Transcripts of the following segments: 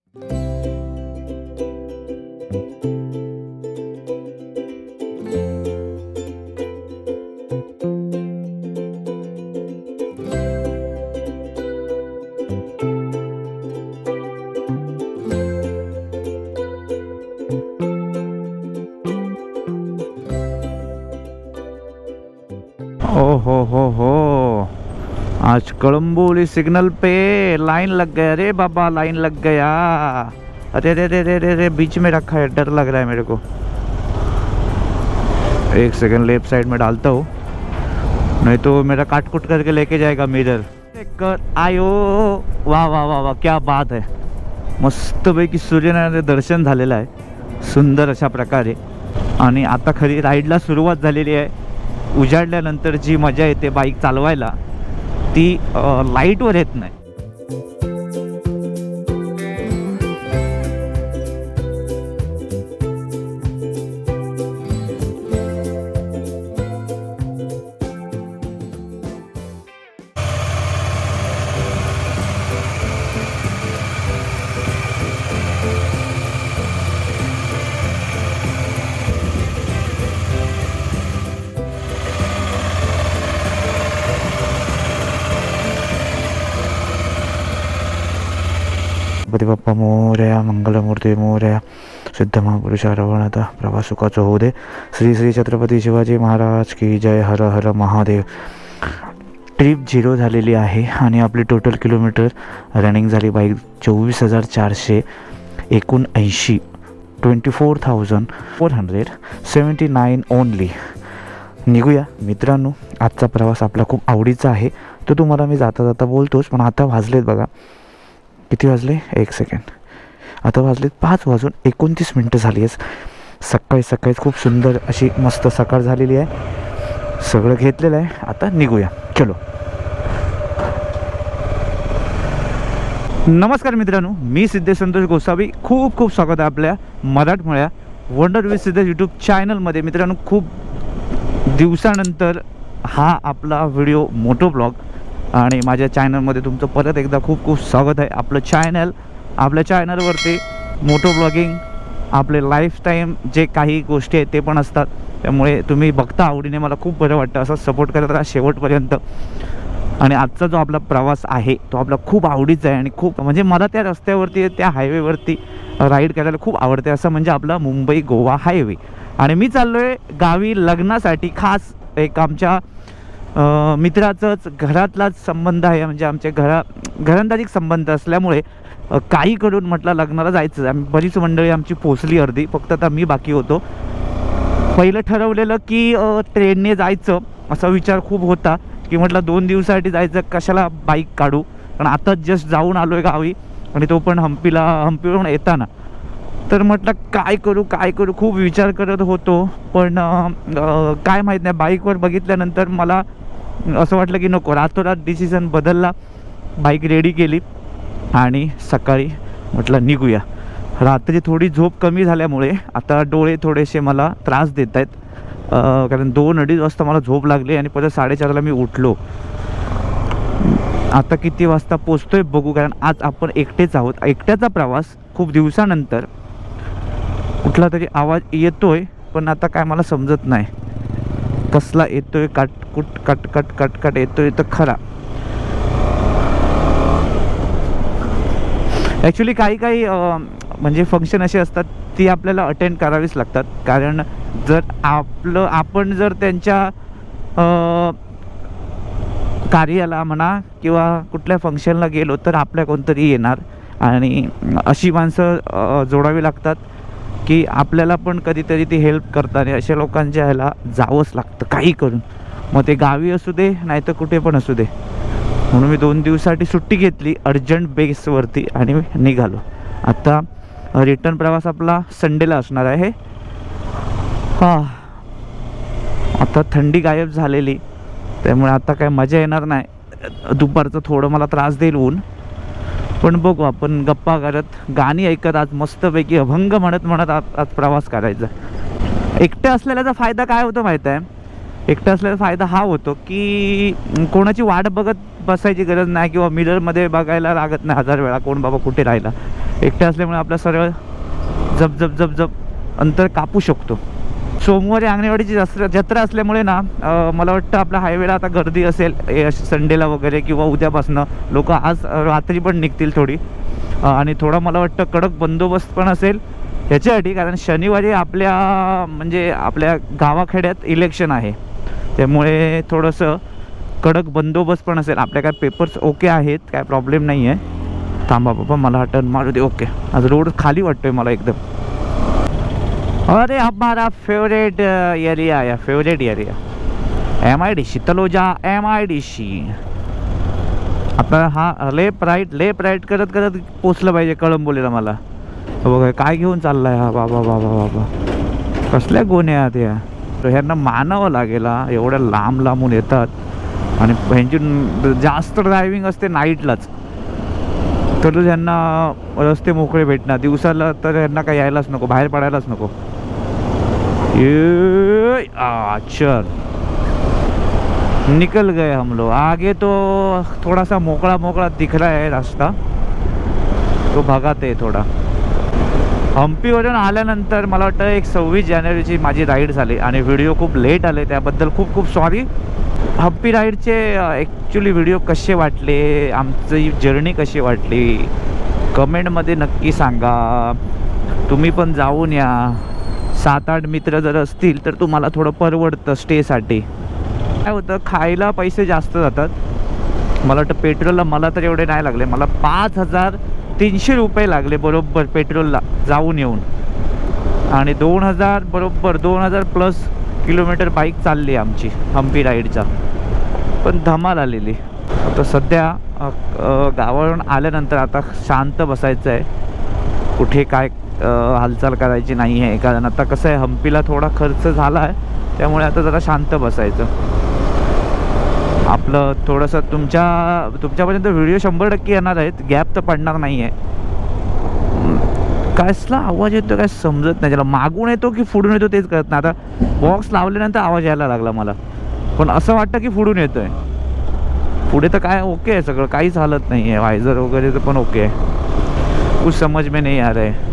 ओ हो, आज कळंबोली सिग्नल पे लाइन लग गया रे बाबा, लाइन लग गया। अरे रे रे रे रे रे, बीच में रखा है, डर लग रहा है मेरे को। एक सेकंड लेफ्ट साइड में डालता हूँ, नहीं तो मेरा काट कुट करके लेके जाएगा मिरर। आयो, वाह वाह वाह वाह, क्या बात आहे। मस्तपैकी सूर्यनारायण दर्शन झालेलं आहे सुंदर अशा प्रकारे। आणि आता खरी राईडला सुरुवात झालेली आहे। उजाडल्यानंतर जी मजा येते बाईक चालवायला ती लाईटवर येत नाही। गणपती बाप्पा मोरया, मंगलमूर्ती मोरया, सिद्ध महापुरुष रवणाता, प्रवास सुखाचा होऊ दे। श्री श्री छत्रपती शिवाजी महाराज की जय। हर हर महादेव। ट्रिप 0 झालेली आहे आणि आपली टोटल किलोमीटर रनिंग झाली बाईक 24,479, 24,479 ओनली। निघूया मित्रांनो, आजचा प्रवास आपला खूप आवडीचा आहे, तो तुम्हाला मी जाता जाता बोलतोच। पण आता वाजलेत बघा, किती वाजले, एक सेकंड, आता वाजलेत 5:29 झाली आहे। सकाळीच खूप सुंदर अशी मस्त सकाळ झालेली आहे, सगळं घेतलेलं आहे। आता निघूया, चलो। नमस्कार मित्रांनो, मी सिद्धेश संतोष गोसावी, खूप स्वागत आहे आपल्या मराठमोळ्या वंडर विथ सिद्धेश यूट्यूब चॅनलमध्ये। मित्रांनो, खूप दिवसानंतर हा आपला व्हिडिओ मोटो ब्लॉग आणि माझ्या चॅनलमध्ये तुमचं परत एकदा खूप स्वागत आहे। आपल्या चॅनलवरती मोटो ब्लॉगिंग, आपले लाईफ टाईम जे काही गोष्टी आहेत ते पण असतात, त्यामुळे तुम्ही बघता आवडीने, मला खूप बरं वाटतं। असं सपोर्ट करत राहा शेवटपर्यंत। आणि आजचा जो आपला प्रवास आहे तो आपला खूप आवडीचा आहे आणि खूप म्हणजे मला त्या रस्त्यावरती, त्या हायवेवरती राईड करायला खूप आवडते। असं म्हणजे आपला मुंबई गोवा हायवे। आणि मी चाललो आहे गावी लग्नासाठी, खास एक आमच्या मित्राचंच घरातलाच संबंध आहे, म्हणजे आमच्या घरांदाजिक संबंध असल्यामुळे काही करून म्हटलं लग्नाला जायचं। आम्ही बरीच मंडळी आमची पोचली अर्धी, फक्त आता मी बाकी होतो। पहिलं ठरवलेलं की ट्रेनने जायचं, असा विचार खूप होता की म्हटलं 2 दिवसासाठी जायचं, कशाला बाईक काढू। पण आता जस्ट जाऊन आलो आहे गावी, आणि तो पण हम्पीवरून येताना। तर म्हटलं काय करू खूप विचार करत होतो, पण काय माहीत नाही, बाईकवर बघितल्यानंतर मला असं वाटलं की नको, रातोरात डिसिजन बदलला, बाईक रेडी केली आणि सकाळी म्हटलं निघूया। रात्री थोडी झोप कमी झाल्यामुळे आता डोळे थोडेसे मला त्रास देत आहेत, कारण 2-2:30 वाजता मला झोप लागली आणि परत 4:30ला मी उठलो। आता किती वाजता पोचतोय बघू, कारण आज आपण एकटेच आहोत, एकट्याचा प्रवास खूप दिवसानंतर। कुठला तरी आवाज येतोय, पण आता काय मला समजत नाही कसला येतोय, कट येतोय तर खरा। ॲक्च्युली काही म्हणजे फंक्शन असे असतात ती आपल्याला अटेंड करावीच लागतात, कारण जर आपण जर त्यांच्या कार्याला म्हणा किंवा कुठल्या फंक्शनला गेलो तर आपल्या कोणतरी येणार, आणि अशी माणसं जोडावी लागतात की आपल्याला पण कधीतरी ती हेल्प करतात, आणि अशा लोकांच्या ह्याला जावंच लागतं काही करून, मग ते गावी असू दे नाही तर कुठे पण असू दे। म्हणून मी 2 दिवसासाठी सुट्टी घेतली अर्जंट बेसवरती आणि मी निघालो। आता रिटर्न प्रवास आपला संडेला असणार आहे। आता थंडी गायब झालेली, त्यामुळे आता काय मजा येणार नाही, दुपारचं थोडं मला त्रास देईल ऊन, पण बघू, आपण गप्पा करत, गाणी ऐकत आज मस्तपैकी अभंग म्हणत आज प्रवास करायचा। एकटं असलेल्याचा फायदा काय होतो माहीत आहे? एकटं असलेला फायदा हा होतो की कोणाची वाट बघत बसायची गरज नाही किंवा मिररमध्ये बघायला लागत नाही 1000 वेळा कोण बाबा कुठे राहिला. एकटे असल्यामुळे आपला सरळ जप जप जप जप अंतर कापू शकतो. सोमवारी अंगणवाडीची जत्रा असल्यामुळे ना मला वाटतं आपल्या हायवेला आता गर्दी असेल संडेला वगैरे, किंवा उद्यापासनं लोक आज रात्री पण निघतील थोडी. आणि थोडा मला वाटतं कडक बंदोबस्त पण असेल ह्याच्यासाठी, कारण शनिवारी आपल्या गावाखेड्यात इलेक्शन आहे, त्यामुळे थोडंसं कडक बंदोबस्त पण असेल. आपल्या काय पेपर्स ओके आहेत, काय प्रॉब्लेम नाही आहे. थांबा बाबा मला टर्न मारू दे. ओके, आज रोड खाली वाटतोय मला एकदम. अरे हमारा फेवरेट एरिया आहे, favourite area MIDC Taloja MIDC. आता हा लेफ्ट राईट करत करत पोचलं पाहिजे कळंबोलीला. मला बघा काय घेऊन चाललाय हा. बाबा बाबा बाबा कसल्या गोण्या आहात या. ह्यांना मानावं लागेल. एवढ्या लांबून येतात आणि ह्यांची जास्त ड्रायव्हिंग असते नाईटलाच, तर ह्यांना रस्ते मोकळे भेटणार. दिवसाला तर ह्यांना काही यायलाच नको, बाहेर पडायलाच नको. चल निकल गए हम लोग. आगे तो थोड़ा सा मोकळा दिख रहा है रास्ता, तो भगाते थोडा. हम्पीवरून आल्यानंतर मला वाटतं एक 26 जानेवारीची माझी राईड झाली आणि व्हिडिओ खूप लेट आले, त्याबद्दल खूप खूप सॉरी. हम्पी राईडचे ॲक्च्युली व्हिडिओ कसे वाटले, आमची जर्नी कशी वाटली, कमेंटमध्ये नक्की सांगा. तुम्ही पण जाऊन या. 7-8 मित्र जर असतील तर तुम्हाला थोडं परवडतं स्टेसाठी. काय होतं, खायला पैसे जास्त जातात. मला वाटतं पेट्रोलला मला तर एवढे नाही लागले, मला 5300 रुपये लागले बरोबर पेट्रोलला जाऊन येऊन. आणि 2000 बरोबर 2000 प्लस किलोमीटर बाईक चालली आमची हम्पी राईडचा. पण धमाल आलेली. आता सध्या गावावरून आल्यानंतर आता शांत बसायचं आहे, कुठे काय हालचाल करायची नाही आहे. कारण आता कसं आहे, हम्पीला थोडा खर्च झाला आहे, त्यामुळे आता जरा शांत बसायचं. आपलं थोडंसं तुमच्यापर्यंत व्हिडिओ 100% येणार आहेत, गॅप तर पडणार नाही आहे. कसला आवाज येतो काय समजत नाही, ज्याला मागून येतो की पुढून येतो तेच कळत नाही. आता बॉक्स लावल्यानंतर आवाज यायला लागला मला, पण असं वाटतं की पुढून येतो आहे. पुढे तर काय ओके आहे सगळं, काहीच हालत नाही आहे. वायझर वगैरे तर पण ओके आहे, कुछ समझ में नहीं आ रहा है.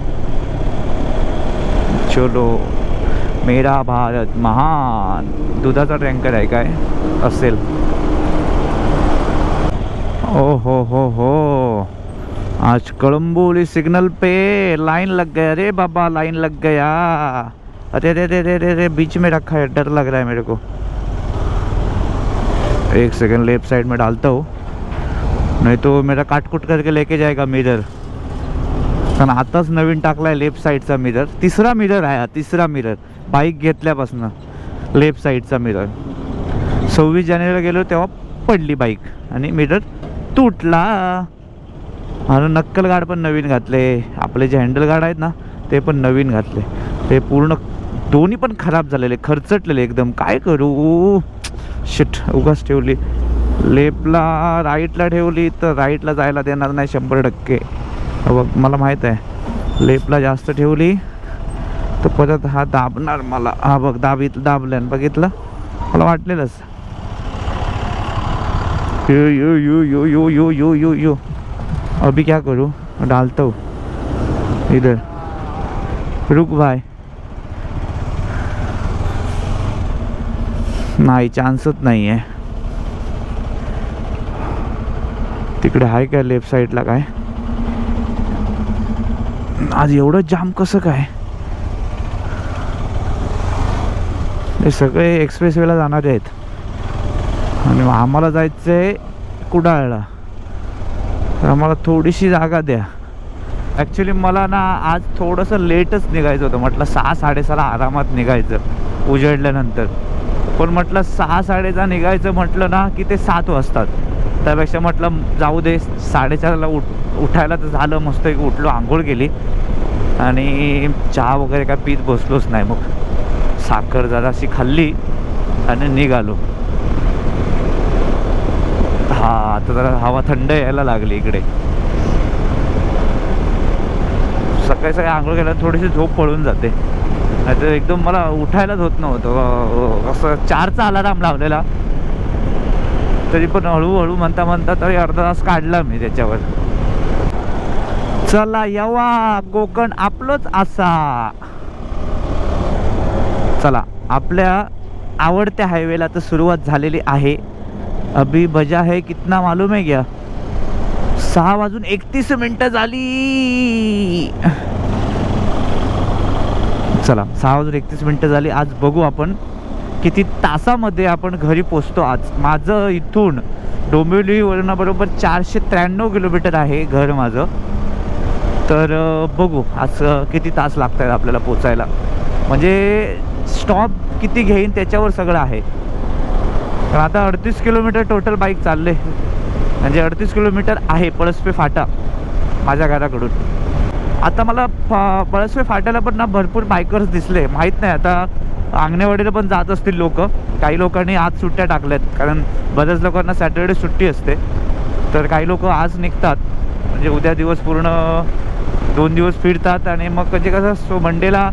चलो मेरा भारत महान. दुधाचा टँकर आहे काय असेल. ओ हो आज कळंबोली सिग्नल पे लाइन लग गया रे बाबा, लाइन लग गया. अरे रे रे रे रे रे बीच में रखा है, डर लग रहा है मेरे को. एक सेकंड लेफ्ट साइड में डालता हूँ, नहीं तो मेरा काटकुट करके लेके जाएगा मिरर. कारण आताच नवीन टाकला आहे लेफ्ट साईडचा मिरर. तिसरा मिरर आहे हा, तिसरा मिरर बाईक घेतल्यापासून लेफ्ट साईडचा मिरर. 26 जानेवारीला गेलो तेव्हा पडली बाईक आणि मिरर तुटला. आणि नक्कल गार्ड पण नवीन घातले. आपले जे हँडल गार्ड आहेत ना ते पण नवीन घातले. ते पूर्ण दोन्ही पण खराब झालेले, खरचटलेले एकदम. काय करू, शिट. उगाच ठेवली लेफ्टला, राईटला ठेवली तर राईटला जायला देणार नाही 100%. बघ मला माहीत आहे, लेफ्टला जास्त ठेवली तर परत हा दाबणार मला. हा बघ दाबल्यान बघितलं, मला वाटलेलंच. यो यो यो यो यो यो यो यो यो. अभी क्या करूँ, डालता हूँ इधर. रुक भाई. नाही, चान्सच नाही आहे. तिकडे आहे काय लेफ्ट साईडला काय. आज एवढं जाम कसं काय. हे सगळे एक्सप्रेसवेला जाणारे आहेत आणि आम्हाला जायचं आहे कुडाळला, तर आम्हाला थोडीशी जागा द्या. ॲक्च्युली मला ना आज थोडंसं लेटच निघायचं होतं. म्हटलं 6-6:30 आरामात निघायचं उजेडल्यानंतर. पण म्हटलं 6-6:30 निघायचं म्हटलं ना की ते 7 वाजतात. त्यापेक्षा म्हटलं जाऊ दे, 4:30ला उठायला तर झालं. मस्त उठलो, आंघोळ केली आणि चहा वगैरे काय पीत बसलोच नाही. मग साखर जराशी खाल्ली आणि निघालो. हा आता जरा हवा थंड यायला लागली इकडे. सकाळी आंघोळ केल्यावर थोडीशी झोप पळून जाते, नाही तर एकदम मला उठायलाच होत नव्हतं. असं 4चा अलाराम लावलेला तरी पण हळूहळू म्हणता म्हणता तरी अर्धा तास काढला मी त्याच्यावर. चला यवा कोकण आपलंच असा. चला आपल्या आवडत्या हायवेला तर सुरुवात झालेली आहे. अभी बजा है कितना मालूम है क्या? 6:31 झाली. चला 6:31 झाली. आज बघू आपण किती तासामध्ये आपण घरी पोचतो. आज माझं इथून डोंबिवलीवरून बरोबर 493 किलोमीटर आहे घर माझं. तर बघू आज किती तास लागत आहेत आपल्याला पोचायला. म्हणजे स्टॉप किती घेईन त्याच्यावर सगळं आहे. तर आता 38 किलोमीटर टोटल बाईक चालले. म्हणजे 38 किलोमीटर आहे पळसपे फाटा माझ्या घराकडून. आता मला पळसपे फाट्याला पण ना भरपूर बायकर्स दिसले. माहीत नाही आता अंगणेवाडीला पण जात असतील लोक. काही लोकांनी आज सुट्ट्या टाकल्यात कारण बऱ्याच लोकांना सॅटर्डे सुट्टी असते. तर काही लोक आज निघतात. म्हणजे उद्या दिवस पूर्ण 2 दिवस फिरतात आणि मग म्हणजे कसं मंडेला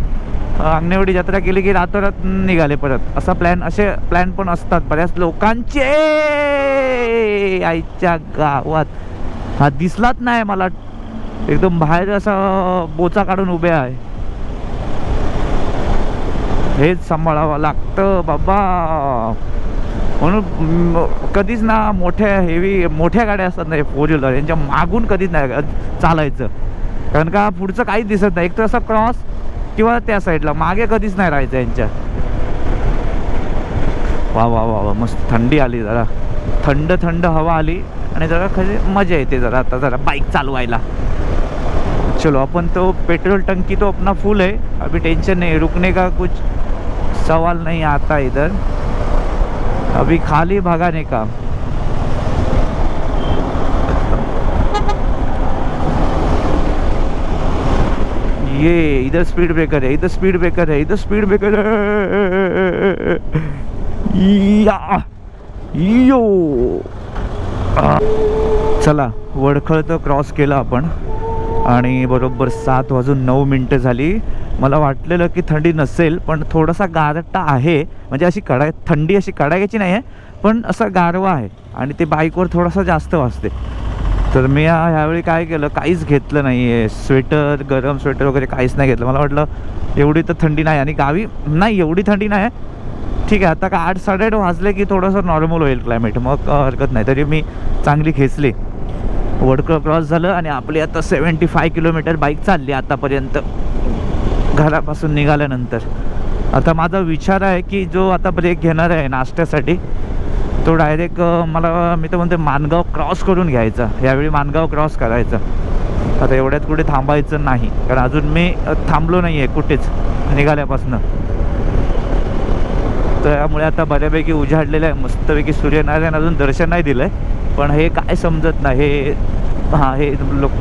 अंगणेवाडी जत्रा केली की रातोरात निघाले परत. असा प्लॅन, असे प्लॅन पण असतात बऱ्याच लोकांचे. आईच्या गावात हा दिसलाच नाही मला. एकदम बाहेर असा बोचा काढून उभे आहे. हेच सांभाळावं लागतं बाबा. म्हणून कधीच ना मोठ्या गाड्या असतात ना 4 व्हीलर यांच्या मागून कधीच नाही चालायचं. कारण का पुढचं काहीच दिसत नाही. एक तर असं क्रॉस किंवा त्या साईडला मागे कधीच नाही राहायचं यांच्या. वा वा वा वा मस्त थंडी आली. जरा थंड थंड हवा आली आणि जरा खरी मजा येते जरा आता जरा बाईक चालवायला. चलो अपन तो पेट्रोल टंकी तो अपना फुल है. अभी टेंशन नहीं, रुकने का कुछ सवाल नहीं आता इधर. अभी खाली भगाने का. ये इधर स्पीड ब्रेकर है, इधर स्पीड ब्रेकर है, इधर स्पीड ब्रेकर है. यो चला वडखळ तर क्रॉस केला आपण आणि बरोबर 7:09 झाली. मला वाटलेलं की थंडी नसेल पण थोडासा गारटा आहे. म्हणजे अशी थंडी अशी कडाक्याची नाही आहे पण असा गारवा आहे आणि ते बाईकवर थोडासा जास्त वाजते. तर मी ह्यावेळी काय केलं, काहीच घेतलं नाही आहे. स्वेटर, गरम स्वेटर वगैरे काहीच नाही घेतलं. मला वाटलं एवढी तर थंडी नाही आणि गावी नाही एवढी थंडी नाही आहे. ठीक आहे आता का 8-8:30 वाजले की थोडंसं नॉर्मल होईल क्लायमेट, मग हरकत नाही. तरी मी चांगली खेचली. वडखळ क्रॉस झालं आणि आपली आता 75 किलोमीटर बाईक चालली आतापर्यंत घरापासून निघाल्यानंतर. आता माझा विचार आहे की जो आता ब्रेक घेणार आहे नाश्त्यासाठी तो डायरेक्ट मी तर म्हणते माणगाव क्रॉस करून घ्यायचा. यावेळी माणगाव क्रॉस करायचा. आता एवढ्यात कुठे थांबायचं नाही कारण अजून मी थांबलो नाही आहे कुठेच निघाल्यापासून. त्यामुळे आता बऱ्यापैकी उजाडलेलं आहे मस्तपैकी. सूर्यनारायण अजून दर्शन नाही दिलं आहे पण हे काय समजत नाही. हे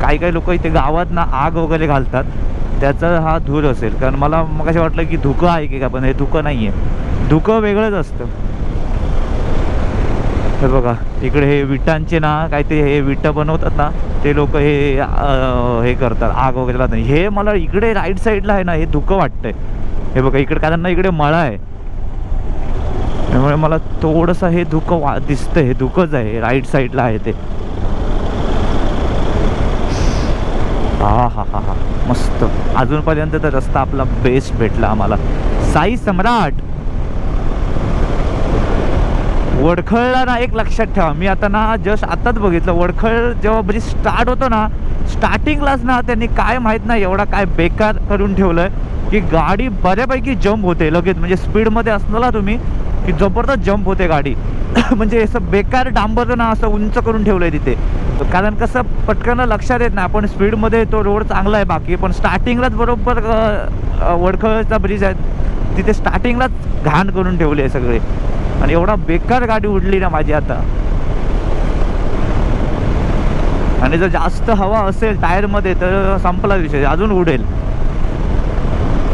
काही लोक इथे गावात ना आग वगैरे घालतात त्याचा हा धूर असेल. कारण मला मग असं वाटलं की धुकं आहे की का, पण हे धुकं नाही आहे. धुकं वेगळंच असतं. हे बघा इकडे हे विटांचे ना काहीतरी हे विटा बनवतात ना ते लोक हे करतात आग वगैरे लावतात. हे मला इकडे राईट साईडला आहे ना हे धुकं वाटतंय. हे बघा इकडे कारण ना इकडे मळा आहे त्यामुळे मला थोडंसं हे धुकं दिसतंय. हे धुकंच आहे राईट साईडला आहे ते. हा हा हा हा मस्त. अजूनपर्यंत तर रस्ता आपला बेस्ट भेटला आम्हाला. साई सम्राट वडखळला ना एक लक्षात ठेवा. मी आता ना जस्ट आताच बघितलं वडखळ जेव्हा ब्रिज स्टार्ट होतो ना स्टार्टिंगलाच ना त्यांनी काय माहीत नाही एवढा काय बेकार करून ठेवलंय की गाडी बऱ्यापैकी जंप होते लगेच. म्हणजे स्पीडमध्ये असला तुम्ही की जबरदस्त जंप होते गाडी. म्हणजे असं बेकार डांबर ना असं उंच करून ठेवलंय तिथे. कारण कसं पटकन लक्षात येत नाही. आपण स्पीडमध्ये तो रोड चांगला आहे बाकी पण स्टार्टिंगलाच बरोबर वडखळचा ब्रिज आहे तिथे स्टार्टिंगलाच घाण करून ठेवली आहे सगळे. आणि एवढा बेकार गाडी उडली ना माझी आता. आणि जर जास्त हवा असेल टायरमध्ये तर संपला विषय, अजून उडेल.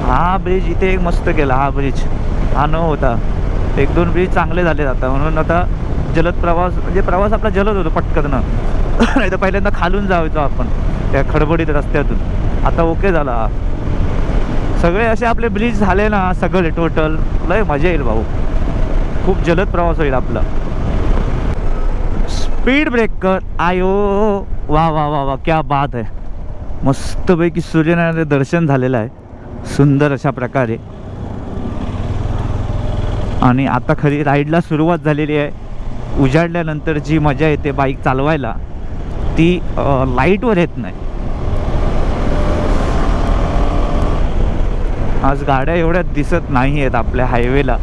हा ब्रिज इथे एक मस्त केला. हा ब्रिज हा न होता 1-2 ब्रिज चांगले झाले आता. म्हणून आता जलद प्रवास म्हणजे प्रवास आपला जलद होतो पटकन. नाही तर पहिल्यांदा खालून जायचो आपण त्या खडबडीत रस्त्यातून. आता ओके झाला. सगळे असे आपले ब्रिज झाले ना सगळे टोटल लय मजा येईल भाऊ. खूप जलद प्रवास होईल आपला. स्पीड ब्रेकर आयो, वा वा वा वा, क्या बात आहे. मस्तपैकी सूर्यनारायणाचे दर्शन झालेलं आहे सुंदर अशा प्रकारे. आणि आता खरी राईडला सुरुवात झालेली आहे. उजाडल्यानंतर जी मजा येते बाईक चालवायला ती लाईटवर येत नाही. आज गाड्या एवढ्या दिसत नाही आहेत आपल्या हायवेला.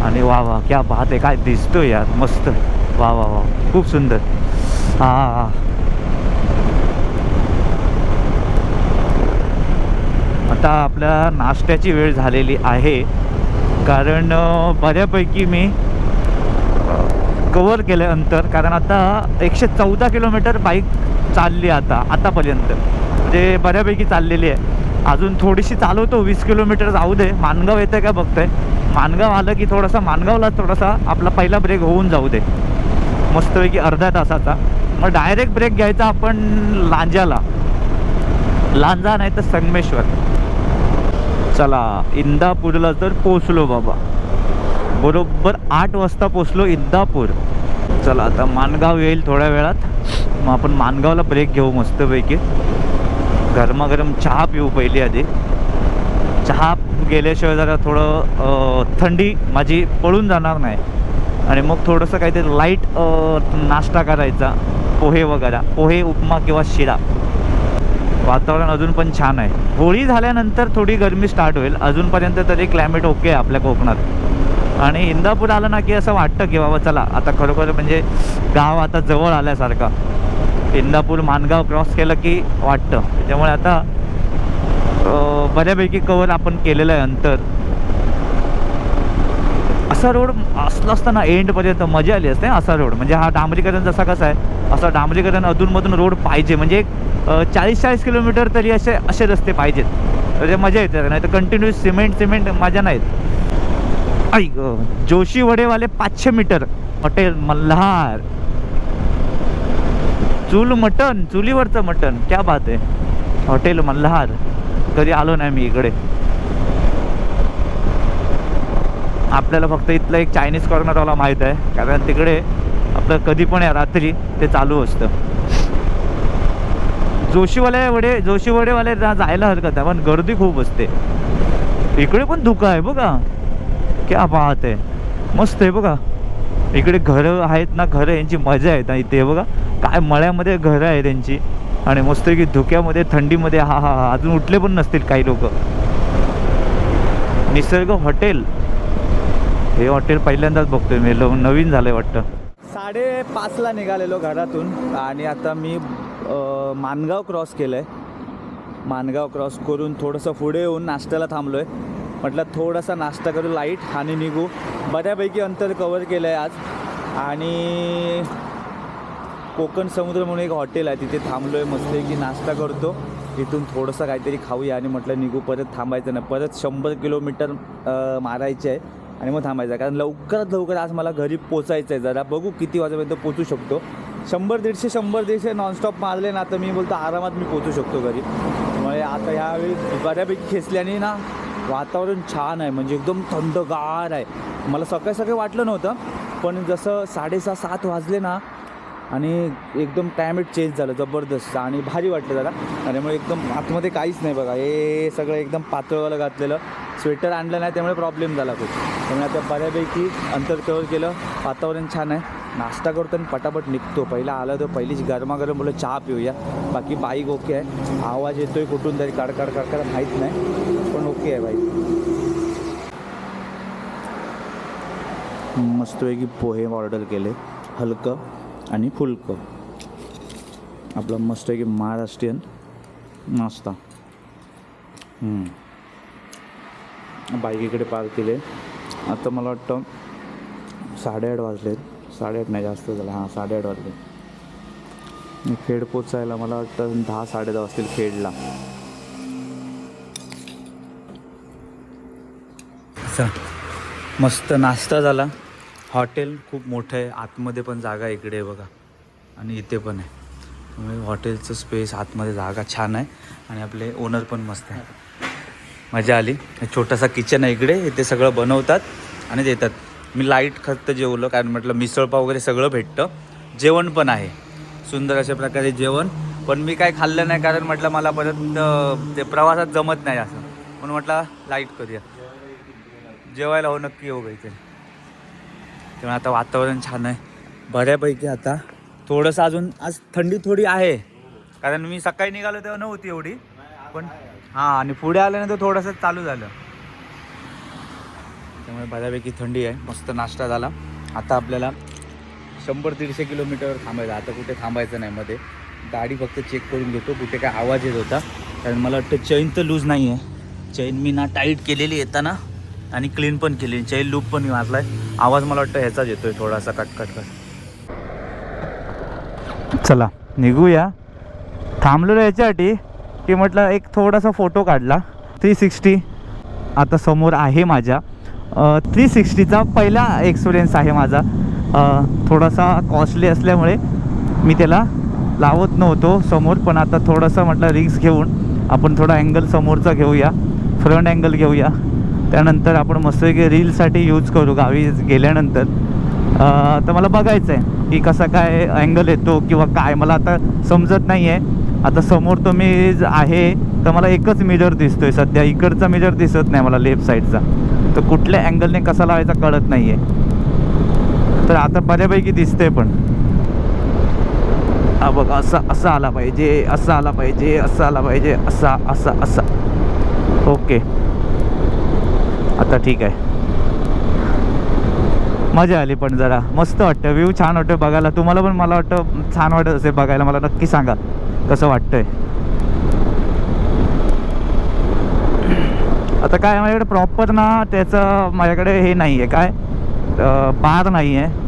आणि वा वा, क्या बात आहे, काय दिसतो यार, मस्त. वा वा वा, खूप सुंदर. हा, आता आपल्या नाश्त्याची वेळ झालेली आहे. कारण बऱ्यापैकी मी कवर केलं अंतर. कारण आता 114 किलोमीटर बाईक चालली आतापर्यंत, म्हणजे बऱ्यापैकी चाललेली आहे. अजून थोडीशी चालवतो, 20 किलोमीटर जाऊ दे. माणगाव येतं का बघतोय. माणगाव आलं की थोडासा माणगावला थोडासा आपला पहिला ब्रेक होऊन जाऊ दे मस्तपैकी अर्ध्या तासाचा. मग डायरेक्ट ब्रेक घ्यायचा आपण लांजाला, लांजा नाही तर संगमेश्वर. चला, इंदापूरला तर पोचलो बाबा, बरोबर 8 वाजता पोचलो इंदापूर. चला आता माणगाव येईल थोड्या वेळात, मग आपण माणगावला ब्रेक घेऊ मस्तपैकी. गरमागरम चहा पिऊ पहिली आधी. चहा गेल्याशिवाय जरा थोडं थंडी माझी पळून जाणार नाही. आणि मग थोडंसं काहीतरी लाईट नाश्ता करायचा, पोहे वगैरे, पोहे, उपमा किंवा शिरा. वातावरण अजून पण छान आहे. होळी झाल्यानंतर थोडी गरमी स्टार्ट होईल. अजूनपर्यंत तरी क्लायमेट ओके आहे आपल्या कोकणात. आणि इंदापूर आलं ना की असं वाटतं की बाबा चला आता खरोखर म्हणजे गाव आता जवळ आल्यासारखं. इंदापूर माणगाव क्रॉस केलं की वाटतं. त्याच्यामुळे आता बऱ्यापैकी कवर आपण केलेलं आहे अंतर. असा रोड असला असताना एंडपर्यंत मजा आली असते. असा रोड म्हणजे हा डांबरीकरण जसा कसा आहे असा डांबरीकरण अधूनमधून रोड पाहिजे. म्हणजे 40-40 किलोमीटर तरी असे रस्ते पाहिजेत, म्हणजे मजा येते. नाही तर कंटिन्युअस सिमेंट मजा नाहीत. ऐक, जोशी वडेवाले 500 मीटर, हॉटेल मल्हार, चुलीवरचं मटण, क्या बात आहे. हॉटेल मल्हार, कधी आलो नाही मी इकडे. आपल्याला फक्त इथलं एक चायनीज कॉर्नरवाला माहीत आहे, कारण तिकडे आपलं कधी पण रात्री ते चालू असतं. जोशी वडेवाले जायला हरकत आहे, पण गर्दी खूप असते. इकडे पण धुकं आहे बघा, क्या बात आहे, मस्त आहे बघा. इकडे घरं आहेत ना, घरं यांची मजा आहे ना इथे बघा. काय मळ्यामध्ये घरं आहे त्यांची. आणि मस्त की धुक्यामध्ये थंडीमध्ये हा हा हा, अजून उठले पण नसतील काही लोक. निसर्ग हॉटेल, हे हॉटेल पहिल्यांदाच बघतोय मी, नवीन झालंय वाटतं. 5:30ला निघालेलो घरातून आणि आता मी माणगाव क्रॉस केलं आहे. माणगाव क्रॉस करून थोडंसं पुढे येऊन नाश्त्याला थांबलो आहे. म्हटलं थोडासा नाश्ता करू लाईट आणि निघू. बऱ्यापैकी अंतर कवर केलं आहे आज. आणि कोकण समुद्र म्हणून एक हॉटेल आहे, तिथे थांबलो आहे. मस्त की नाश्ता करतो, इथून थोडंसं काहीतरी खाऊया आणि म्हटलं निघू. परत थांबायचं नाही, परत 100 किलोमीटर मारायचे आहे आणि मग थांबायचं आहे. कारण लवकरात लवकर आज मला घरी पोचायचं आहे. जरा बघू किती वाजेपर्यंत पोचू शकतो. 100-150 नॉनस्टॉप मारले ना तर मी बोलतो आरामात मी पोचू शकतो घरी. त्यामुळे आता ह्यावेळी बऱ्यापैकी खेचल्याने ना वातावरण छान आहे, म्हणजे एकदम थंडगार आहे. मला सकाळी वाटलं नव्हतं, पण जसं 6:30-7 वाजले ना आणि एकदम क्लायमेट चेंज झालं जबरदस्त आणि भारी वाटलं जरा. त्यामुळे एकदम आतमध्ये काहीच नाही बघा, हे सगळं एकदम पातळवालं घातलेलं. स्वेटर आणलं नाही त्यामुळे प्रॉब्लेम झाला खूप. त्यामुळे आता बऱ्यापैकी अंतर कवर केलं. वातावरण छान आहे. नाश्ता करतो आणि पटापट निघतो. पहिला आलं तर पहिलीच गरमागरम बोललं चहा पिऊया. बाकी बाईक ओके आहे. आवाज येतोय कुठून तरी कडकड माहीत नाही, पण ओके आहे बाईक. मस्तपैकी पोहे ऑर्डर केले, हलकं आणि फुलकं. आपला मस्तपैकी महाराष्ट्रीयन नाश्ता. बाईक इकडे पार्क केले. आता मला वाटतं 8:30 वाजलेत. 8:30 नाही, जास्त झालं. हां, 8:30 वाजले. मी खेड पोचायला मला वाटतं 10-10:30 वाजतील खेडला. मस्त नाश्ता झाला. हॉटेल खूप मोठं आहे, आतमध्ये पण जागा इकडे आहे बघा आणि इथे पण आहे. त्यामुळे हॉटेलचं स्पेस, आतमध्ये जागा छान आहे आणि आपले ओनर पण मस्त आहे. मजा आली. छोटासा किचन आहे इकडे, इथे सगळं बनवतात आणि देतात. मी लाईट खत जेवलं, कारण म्हटलं मिसळपाव वगैरे सगळं भेटतं. जेवण पण आहे, सुंदर अशा प्रकारे जेवण. पण मी काय खाल्लं नाही, कारण म्हटलं मला परत ते प्रवासात जमत नाही असं, म्हणून म्हटलं लाईट करूया. जेवायला हो नक्की येऊ इथे. तेव्हा आता वातावरण छान आहे बऱ्यापैकी. आता थोडंसं अजून आज थंडी थोडी आहे, कारण मी सकाळी निघालो तेव्हा नव्हती एवढी, पण हां आणि पुढे आल्यानंतर थोडंसं चालू झालं, त्यामुळे बऱ्यापैकी थंडी आहे. मस्त नाश्ता झाला. आता आपल्याला 100-150 किलोमीटरवर थांबायचं. आता कुठे थांबायचं नाही, मध्ये गाडी फक्त चेक करून घेतो कुठे काय आवाज येत होता, कारण मला वाटतं चैन तर लूज नाही आहे. चैन मी ना टाईट केलेली येताना आणि क्लीन पण केली, चैन लूप पण मारला आहे. आवाज मला वाटतं ह्याचाच येतो आहे थोडासा कटकट. चला निघूया. थांबलेलो याच्यासाठी की म्हटलं एक थोडासा फोटो काढला. 360 आता समोर आहे माझ्या. 360चा पहिला एक्सपिरियन्स आहे माझा. थोडासा कॉस्टली असल्यामुळे मी त्याला लावत नव्हतो समोर, पण आता थोडंसं म्हटलं रिस्क घेऊन आपण थोडा अँगल समोरचा घेऊया, फ्रंट अँगल घेऊया. त्यानंतर आपण मस्तपैकी रीलसाठी यूज करू गावी गेल्यानंतर. तर मला बघायचं आहे की कसा काय अँगल येतो किंवा काय, मला आता समजत नाही आहे. आता समोर तो मी आहे तर मला एकच मिरर दिसतो आहे सध्या, इकडचा मिरर दिसत नाही मला लेफ्ट साईडचा, तर कुठल्या अँगलने कसा लावायचा कळत नाही आहे. तर आता बऱ्यापैकी दिसतंय, पण हा बघ असा आला पाहिजे, असा आला पाहिजे, असा आला पाहिजे, असा असा असा. ओके आता ठीक आहे. मजा आली, पण जरा मस्त वाटतं, व्ह्यू छान वाटतं बघायला. तुम्हाला पण मला वाटतं छान वाटत असेल बघायला. मला नक्की सांगा कसं वाटतंय. आता काय माझ्याकडे प्रॉपर ना त्याचं माझ्याकडे हे नाही आहे, काय बार नाही आहे,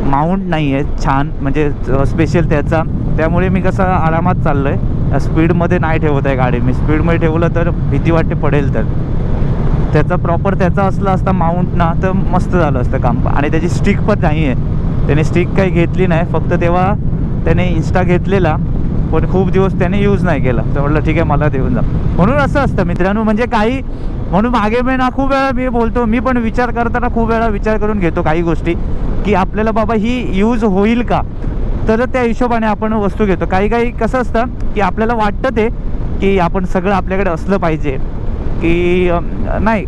माउंट नाही आहे छान म्हणजे स्पेशल त्याचा. त्यामुळे मी कसं आरामात चाललो आहे, स्पीडमध्ये नाही ठेवत आहे गाडी. मी स्पीडमध्ये ठेवलं तर भीती वाटते पडेल, तर त्याचा प्रॉपर त्याचा असला असता माउंट ना तर मस्त झालं असतं काम. आणि त्याची स्टिक पण नाही आहे, त्याने स्टिक काही घेतली नाही, फक्त तेव्हा त्याने इन्स्टा घेतलेला पण खूप दिवस त्याने यूज नाही केला. तर म्हटलं ठीक आहे मला देऊन जा. म्हणून असं असतं मित्रांनो, म्हणजे काही म्हणून मागे मी ना खूप वेळा मी बोलतो, मी पण विचार करताना खूप वेळा विचार करून घेतो काही गोष्टी, की आपल्याला बाबा ही यूज होईल का, तर त्या हिशोबाने आपण वस्तू घेतो. काही कसं असतं की आपल्याला वाटतं ते की आपण सगळं आपल्याकडे असलं पाहिजे, की नाही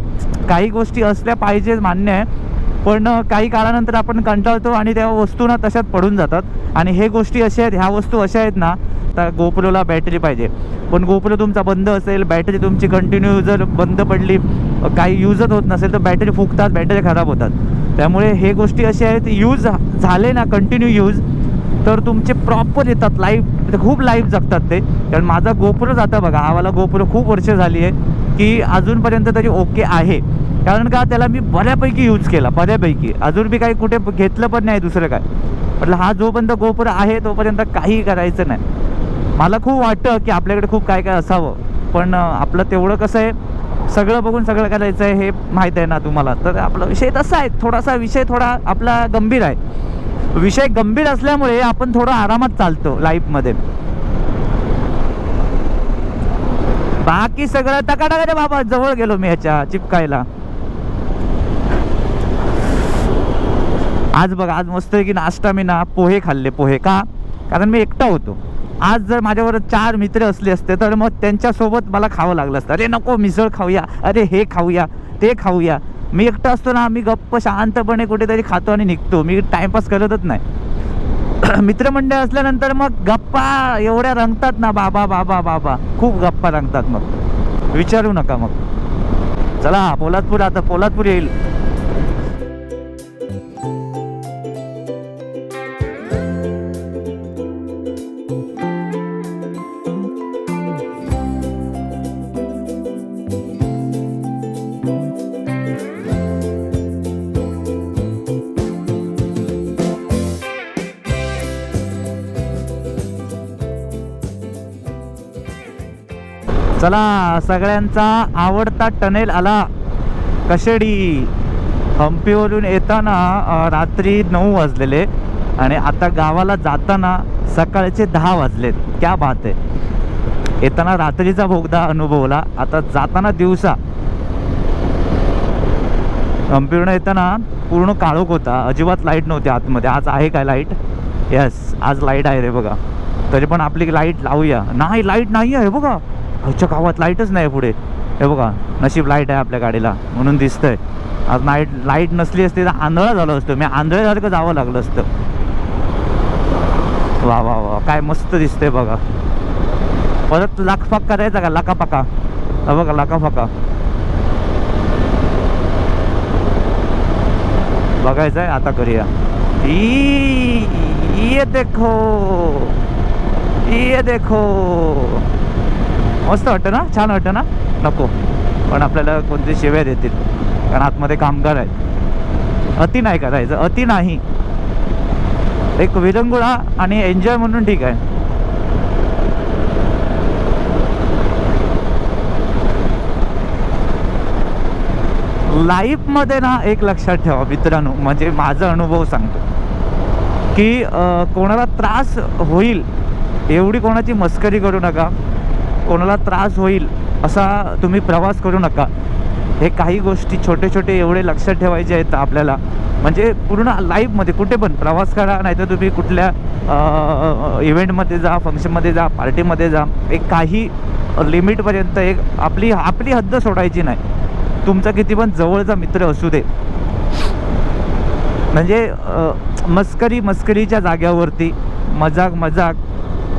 काही गोष्टी असल्या पाहिजे मान्य आहे, पण काही काळानंतर आपण कंटाळतो आणि त्या वस्तू ना तशात पडून जातात. आणि हे गोष्टी अशा आहेत, ह्या वस्तू अशा आहेत ना, आता गोप्रोला बॅटरी पाहिजे, पण गोप्रो तुमचा बंद असेल, बॅटरी तुमची कंटिन्यू जर बंद पडली, काही यूजच होत नसेल तर बॅटरी फुगतात, बॅटरी खराब होतात. त्यामुळे हे गोष्टी अशा आहेत, यूज झाले ना कंटिन्यू यूज तर तुमचे प्रॉपर येतात लाईफ, खूप लाईफ जगतात ते. कारण माझा गोप्रो जाता बघा, आम्हाला गोप्रो खूप वर्ष झाली आहे की अजूनपर्यंत तरी ओके आहे. कारण का त्याला मी बऱ्यापैकी यूज केला, बऱ्यापैकी. अजून बी काही कुठे घेतलं पण नाही दुसरं काय, म्हटलं हा जोपर्यंत गोप्रो आहे तोपर्यंत काही करायचं नाही. मला खूप वाटतं की आपल्याकडे खूप काय काय असावं, पण आपलं तेवढं कसं आहे, सगळं बघून सगळं करायचं आहे हे माहीत आहे ना तुम्हाला. तर आपला विषय तसा आहे, थोडासा विषय थोडा आपला गंभीर आहे. विषय गंभीर असल्यामुळे आपण थोडं आरामात चालतो लाईफमध्ये. बाकी सगळं टकाटका बाबा. जवळ गेलो मी ह्याच्या चिपकायला. आज बघा, आज मस्त की नाश्ता मी ना पोहे खाल्ले. पोहे का, कारण मी एकटा होतो. आज जर माझ्यावर 4 मित्र असले असते तर मग त्यांच्यासोबत मला खावं लागलं असतं. अरे नको मिसळ खाऊया, अरे हे खाऊया, ते खाऊया. मी एकटा असतो ना, मी गप्प शांतपणे कुठेतरी खातो आणि निघतो. मी टाइमपास करतच नाही. मित्रमंडळ असल्यानंतर मग गप्पा एवढ्या रंगतात ना, बाबा बाबा बाबा, खूप गप्पा रंगतात. मग विचारू नका. मग चला पोलादपूर, आता पोलादपूर येईल. चला सगळ्यांचा आवडता टनेल आला, कशेडी. हम्पीवरून येताना रात्री 9 वाजलेले आणि आता गावाला जाताना सकाळचे 10 वाजलेत. क्या बात आहे. येताना रात्रीचा बोगदा अनुभवला, आता जाताना दिवसा. हम्पीवरून येताना पूर्ण काळोख होता, अजिबात लाईट नव्हती आतमध्ये. आज आहे काय लाईट, यस, आज लाईट आहे रे बघा. तरी पण आपली लाईट लावूया. नाही, लाईट नाही आहे बघा. आमच्या गावात लाईटच नाही पुढे. हे बघा, नशीब लाईट आहे आपल्या गाडीला म्हणून दिसतंय. आज लाईट नसली असती तर आंधळा झालं असतं. मी आंधळ्यासारखं जावं लागलं असतं. वा वा वा, काय मस्त दिसतंय बघा. परत लाखफाक करायचा का? लाकापाका. बघा, लाकाफाका बघायचं आहे आता. करूया. ये देखो, ये देखो. मस्त वाटतं ना? छान वाटतं ना? नको, पण आपल्याला कोणते शिव्या देतील कारण आतमध्ये कामगार आहेत. अति नाही करायचं, अति नाही. एक विरंगुळा आणि एन्जॉय म्हणून ठीक आहे. लाईफमध्ये ना एक लक्षात ठेवा मित्रांनो, म्हणजे माझा अनुभव सांगतो की कोणाला त्रास होईल एवढी कोणाची मस्करी करू नका. कोणाला त्रास होईल असा तुम्ही प्रवास करू नका. हे काही गोष्टी छोटे छोटे एवढे लक्षात ठेवायचे आहेत आपल्याला. म्हणजे पूर्ण लाईफमध्ये कुठे पण प्रवास करा, नाहीतर तुम्ही कुठल्या इव्हेंटमध्ये जा, फंक्शनमध्ये जा, पार्टीमध्ये जा, एक काही लिमिटपर्यंत एक आपली हद्द सोडायची नाही. तुमचा किती पण जवळचा मित्र असू दे. म्हणजे मस्करीच्या जाग्यावरती मजाक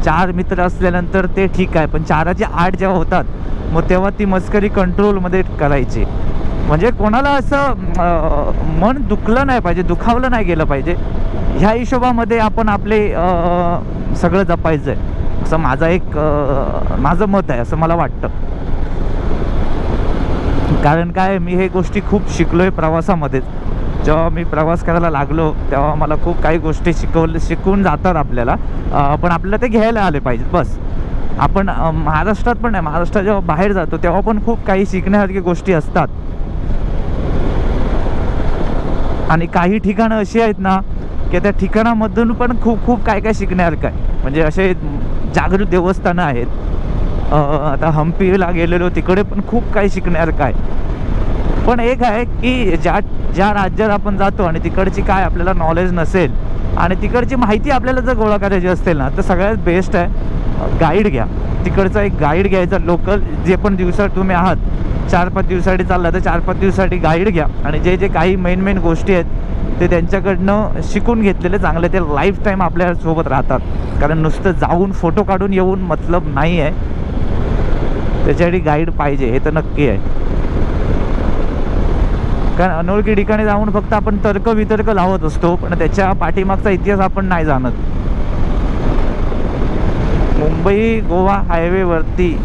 4 मित्र असल्यानंतर ते ठीक आहे, पण 4च्या 8 जेव्हा होतात मग तेव्हा ती मस्करी कंट्रोलमध्ये करायची. म्हणजे कोणाला असं मन दुखलं नाही पाहिजे, दुखावलं नाही गेलं पाहिजे. ह्या हिशोबामध्ये आपण आपले सगळं जपायचं आहे, असं माझं मत आहे, असं मला वाटतं. कारण काय, मी हे गोष्टी खूप शिकलो आहे प्रवासामध्येच. जेव्हा मी प्रवास करायला लागलो तेव्हा मला खूप काही गोष्टी शिकवून जातात आपल्याला. पण आपल्याला ते घ्यायला आले पाहिजेत बस. आपण महाराष्ट्रात पण नाही, महाराष्ट्रात जेव्हा बाहेर जातो तेव्हा पण खूप काही शिकण्यासारख्या गोष्टी असतात. आणि काही ठिकाणं अशी आहेत ना की त्या ठिकाणामधून पण खूप काय शिकण्यासारखं आहे. म्हणजे असे जागृत देवस्थानं आहेत. आता हम्पीला गेलेलो, तिकडे पण खूप काही शिकण्यासारखं आहे. पण एक आहे की ज्या राज्यात आपण जातो आणि तिकडची काय आपल्याला नॉलेज नसेल आणि तिकडची माहिती आपल्याला जर गोळा करायची असेल ना, तर सगळ्यात बेस्ट आहे गाईड घ्या. तिकडचा एक गाईड घ्यायचा, लोकल. जे पण दिवसात तुम्ही आहात, 4-5 दिवसासाठी चालला तर 4-5 दिवसासाठी गाईड घ्या. आणि जे काही मेन गोष्टी आहेत ते त्यांच्याकडनं शिकून घेतलेले चांगले. ते लाईफ टाईम आपल्यासोबत राहतात. कारण नुसतं जाऊन फोटो काढून येऊन मतलब नाही आहे, त्याच्यासाठी गाईड पाहिजे, हे तर नक्की आहे. कारण अनोळखी ठिकाणी जाऊन फक्त आपण तर्क लावत असतो, पण त्याच्या पाठीमागचा इतिहास आपण नाही जाणत. मुंबई गोवा हायवेवरती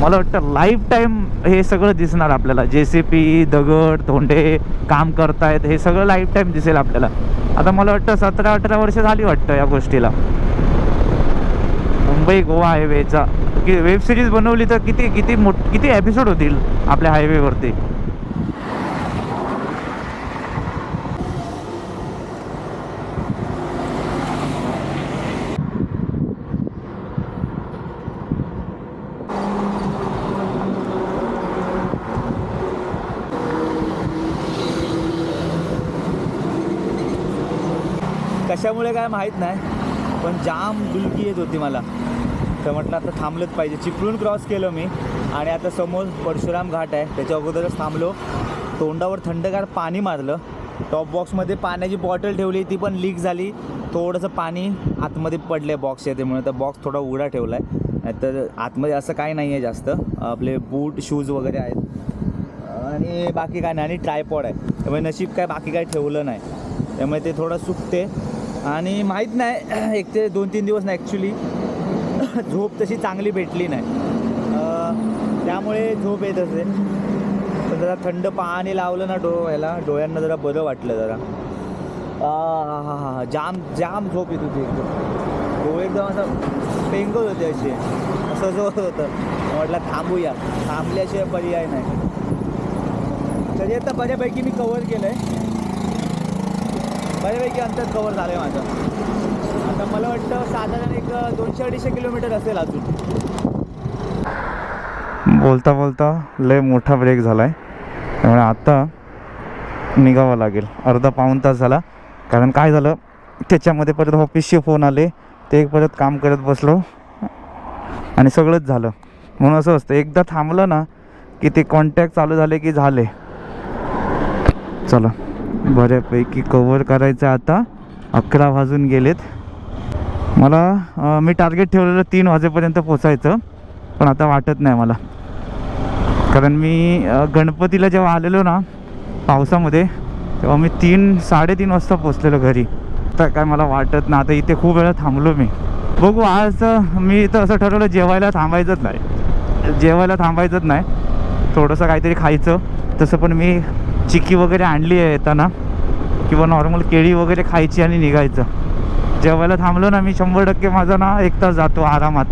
मला वाटतं लाईफ टाईम हे सगळं दिसणार आपल्याला. JCP, दगड, धोंडे काम करतायत, हे सगळं लाईफ टाईम दिसेल आपल्याला. आता मला वाटतं 17-18 वर्ष झाली वाटतं या गोष्टीला. मुंबई गोवा हायवेचा की वेब सिरीज बनवली तर किती एपिसोड होतील आपल्या हायवेवरती. कशामुळे काय माहीत नाही, पण जाम डुलकी येत होती मला. तर म्हटलं आता थांबलंच पाहिजे. चिपळूण क्रॉस केलं मी आणि आता समोर परशुराम घाट आहे, त्याच्या अगोदरच थांबलो. तोंडावर थंडगार पाणी मारलं. टॉप बॉक्समध्ये पाण्याची बॉटल ठेवली, ती पण लीक झाली. थोडंसं पाणी आतमध्ये पडलं बॉक्स आहे त्यामुळे. तर बॉक्स थोडा उघडा ठेवला आहे, नाहीतर आतमध्ये असं काही नाही आहे जास्त. आपले बूट शूज वगैरे आहेत आणि बाकी काय नाही. आणि ट्रायपॉड आहे, त्यामुळे नशीब काय बाकी काय ठेवलं नाही, त्यामुळे ते थोडं सुकते. आणि माहीत नाही, 1 ते 2-3 दिवस ना ॲक्च्युली झोप तशी चांगली भेटली नाही, त्यामुळे झोप येत असेल. तर जरा थंड पाणी लावलं ना डोळ्यांना जरा बरं वाटलं जरा. जाम झोप येत होती एकदम. डोळे एकदम असं पेंगत होते असे, असं झोप होतं. म्हटलं थांबल्याशिवाय पर्याय नाही. तरी आता बऱ्यापैकी मी कवर केलं आहे, बऱ्यापैकी अंतर कवर झालं आहे माझं. आता मला वाटतं साधारण एक 200-250 किलोमीटर असेल अजून. बोलता लय मोठा ब्रेक झाला आहे, त्यामुळे आता निघावं लागेल. अर्धा-पाऊण तास झाला. कारण काय झालं, त्याच्यामध्ये परत ऑफिसचे फोन आले, ते परत काम करत बसलो आणि सगळंच झालं. म्हणून असं असतं, एकदा थांबलं ना की ते कॉन्टॅक्ट चालू झाले की झाले. चला बऱ्यापैकी कवर करायचं. आता 11 वाजून गेलेत. मला मी टार्गेट ठेवलेलं 3 वाजेपर्यंत पोचायचं, पण आता वाटत नाही मला. कारण मी गणपतीला जेव्हा आलेलो ना पावसामध्ये, तेव्हा मी 3-3:30 वाजता पोचलेलो घरी. तर काय मला वाटत ना, आता इथे खूप वेळा थांबलो मी. बघू, आज मी तर असं ठरवलं जेवायला थांबायचंच नाही. थोडंसं काहीतरी खायचं. तसं पण मी चिक्की वगैरे आणली आहे येताना, किंवा नॉर्मल केळी वगैरे खायची आणि निघायचं. जेवायला थांबलो ना मी 100% माझा ना 1 तास जातो आरामात.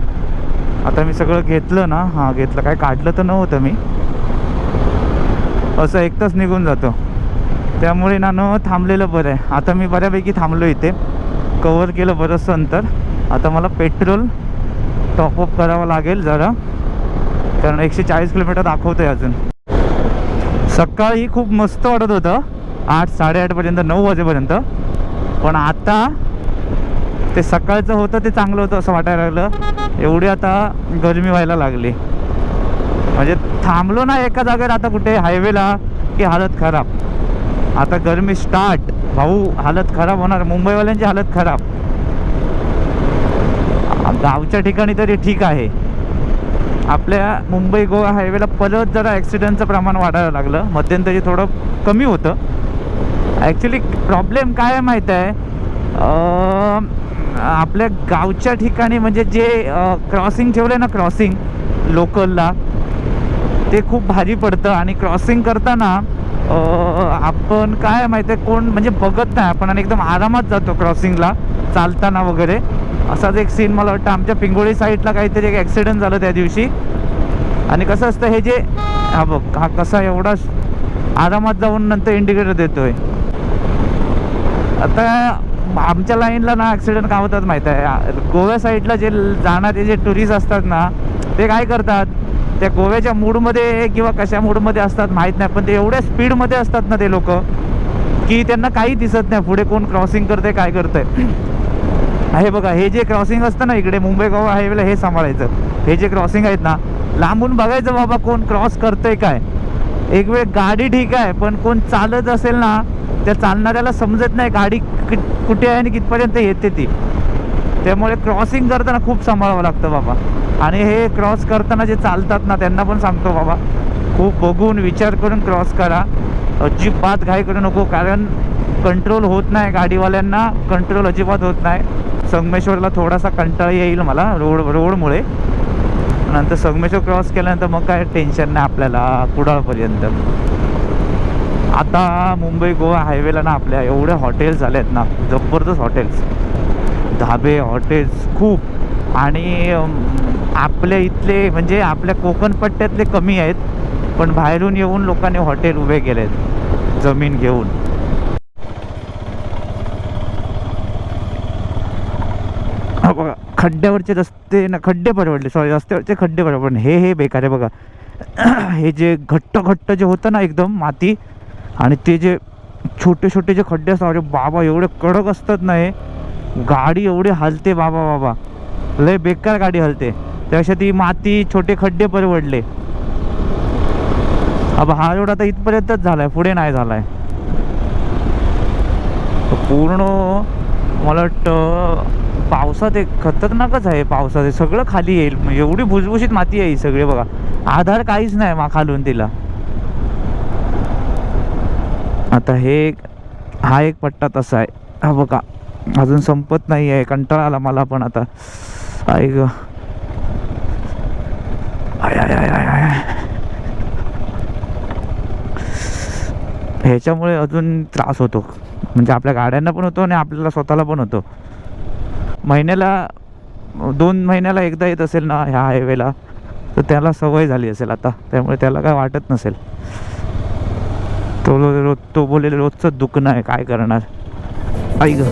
आता मी सगळं घेतलं ना, घेतलं, काय काढलं तर नव्हतं मी, असं 1 तास निघून जातो. त्यामुळे ना न थांबलेलं बरं आहे. आता मी बऱ्यापैकी थांबलो इथे, कवर केलं बरंचसं अंतर. आता मला पेट्रोल टॉपअप करावं लागेल जरा, कारण 140 किलोमीटर दाखवतं आहे अजून. सकाळी खूप मस्त वाटत होतं 8-8:30पर्यंत, 9 वाजेपर्यंत. पण आता ते सकाळचं होतं ते चांगलं होतं असं वाटायला लागलं. एवढी आता गरमी व्हायला लागली. म्हणजे थांबलो ना एका जागेवर आता कुठे हायवेला की हालत खराब. आता गरमी स्टार्ट भाऊ, हालत खराब होणार. मुंबईवाल्यांची हालत खराब. गावच्या ठिकाणी तरी ठीक आहे. आपल्या मुंबई गोवा हायवेला परत जरा ॲक्सिडेंटचं प्रमाण वाढायला लागलं. मध्यंतरी थोडं कमी होतं. ॲक्च्युली प्रॉब्लेम काय आहे माहीत आहे, आपल्या गावच्या ठिकाणी म्हणजे जे क्रॉसिंग ठेवलं ना, क्रॉसिंग लोकलला, ते खूप भारी पडतं. आणि क्रॉसिंग करताना आपण काय माहिती आहे, कोण म्हणजे बघत नाही आपण, आणि एकदम आरामात जातो क्रॉसिंगला चालताना वगैरे. असाच एक सीन मला वाटतं आमच्या पिंगोळी साईडला काहीतरी एक ॲक्सिडेंट झालं त्या दिवशी. आणि कसं असतं हे जे बघ, कसा एवढा आरामात जाऊन नंतर इंडिकेटर देतोय. आता आमच्या लाईनला ना ॲक्सिडेंट का होतात माहीत आहे, गोव्या साईडला जे जाणारे जे टुरिस्ट असतात ना, ते काय करतात, त्या गोव्याच्या मूडमध्ये किंवा कशा मूडमध्ये असतात माहीत नाही, पण ते एवढ्या स्पीडमध्ये असतात ना ते लोक, की त्यांना काही दिसत नाही पुढे कोण क्रॉसिंग करते काय करतंय. हे बघा, हे जे क्रॉसिंग असतं ना इकडे मुंबई गोवा हायवेला, हे सांभाळायचं. हे जे क्रॉसिंग आहेत ना, लांबून बघायचं बाबा कोण क्रॉस करतंय काय. एक वेळ गाडी ठीक आहे, पण कोण चालत असेल ना, त्या चालणाऱ्याला समजत नाही गाडी कुठे आहे आणि कितपर्यंत येते ती. त्यामुळे क्रॉसिंग करताना खूप सांभाळावं लागतं बाबा. आणि हे क्रॉस करताना जे चालतात ना, त्यांना पण सांगतो बाबा, खूप बघून विचार करून क्रॉस करा. अजिबात घाई करू नको, कारण कंट्रोल होत नाही, गाडीवाल्यांना कंट्रोल अजिबात होत नाही. संगमेश्वरला थोडासा कंटाळा येईल मला रोडमुळे. नंतर संगमेश्वर क्रॉस केल्यानंतर मग काय टेन्शन नाही आपल्याला कुडाळपर्यंत. आता मुंबई गोवा हायवेला ना आपल्या एवढ्या हॉटेल्स झाले आहेत ना, जबरदस्त हॉटेल्स, धाबे, हॉटेल्स खूप. आणि आपल्या इथले म्हणजे आपल्या कोकण पट्ट्यातले कमी आहेत, पण बाहेरून येऊन लोकांनी हॉटेल उभे केलेत जमीन घेऊन. बघा, खड्ड्यावरचे रस्ते ना, खड्डे परवडले, सॉरी, रस्त्यावरचे खड्डे परवडले. हे बेकार आहे बघा. हे जे घट्ट जे होतं ना एकदम माती, आणि ते जे छोटे जे खड्डे असतात, अरे बाबा एवढे कडक असतात ना, हे गाडी एवढी हलते बाबा, लय बेकार गाडी हलते. त्यापेक्षा ती माती, छोटे खड्डे परवडले. हा रोड आता इथपर्यंतच झालाय, पुढे नाही झालाय पूर्ण. मला वाटतं पावसात एक खतरनाकच आहे. पावसात सगळं खाली येईल, एवढी भुसभुशीत माती आहे ही सगळी बघा. आधार काहीच नाही खालून तिला. आता हा एक पट्टा तसा आहे. हा बघा, अजून संपत नाही आहे. कंटाळा आला मला पण आता. आई ग, ह्याच्यामुळे अजून त्रास होतो. म्हणजे आपल्या गाड्यांना पण होतो आणि आपल्याला स्वतःला पण होतो. महिन्याला 2 महिन्याला एकदा येत असेल ना ह्या हायवेला, तर त्याला सवय झाली असेल आता, त्यामुळे त्याला काय वाटत नसेल. तो बोलेल रोजचं दुखणं आहे, काय करणार. आई ग.